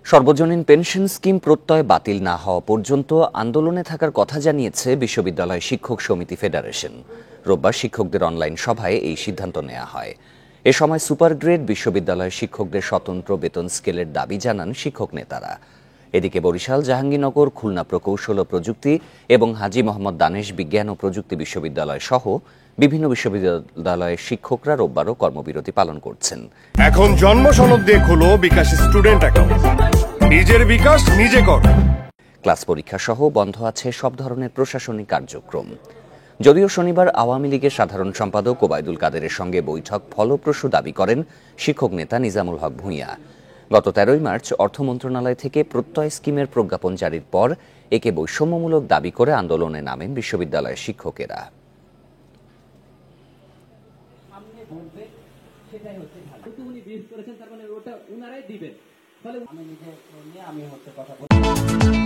সর্বজনীন pension scheme প্রত্যয় বাতিল না হওয়া পর্যন্ত আন্দোলনে থাকার কথা জানিয়েছে বিশ্ববিদ্যালয় শিক্ষক সমিতি ফেডারেশন। রোববার শিক্ষকদের অনলাইন সভায় এই সিদ্ধান্ত নেওয়া হয়। এ সময় সুপার গ্রেড বিশ্ববিদ্যালয়ের শিক্ষকদের স্বতন্ত্র বেতন স্কেলের দাবি জানান শিক্ষক নেতারা। এদিকে বরিশাল, জাহাঙ্গীরনগর, খুলনা প্রকৌশল ও প্রযুক্তি এবং হাজী মোহাম্মদ দানেশ বিজ্ঞান ও প্রযুক্তি বিশ্ববিদ্যালয় সহ বিভিন্ন বিশ্ববিদ্যালয়ের শিক্ষকরা রোববারও কর্মবিরতি পালন করছেন। এখন জন্ম সনদ দিয়ে খোলো বিকাশ স্টুডেন্ট অ্যাকাউন্ট। নিজের বিকাশ নিজে কর। ক্লাস পরীক্ষা সহ বন্ধ আছে সব ধরনের প্রশাসনিক কার্যক্রম। যদিও শনিবার আওয়ামী লীগের সাধারণ সম্পাদক ওবায়দুল কাদেরের সঙ্গে বৈঠক ফলপ্রসূ দাবি করেন শিক্ষক নেতা নিজামুল হক ভূঁইয়া। গত 13 মার্চ অর্থ মন্ত্রণালয় থেকে প্রত্যয় স্কিমের প্রজ্ঞাপন জারির পর একে বৈষম্যমূলক দাবি করে আন্দোলনে নামেন বিশ্ববিদ্যালয়ের শিক্ষকেরা। সেটাই হচ্ছে ভালো। উনি বিশ করেছেন, তার মানে ওটা উনারাই দিবেন। ফলে আমি নিজে নিয়ে আমি কথা বলছি।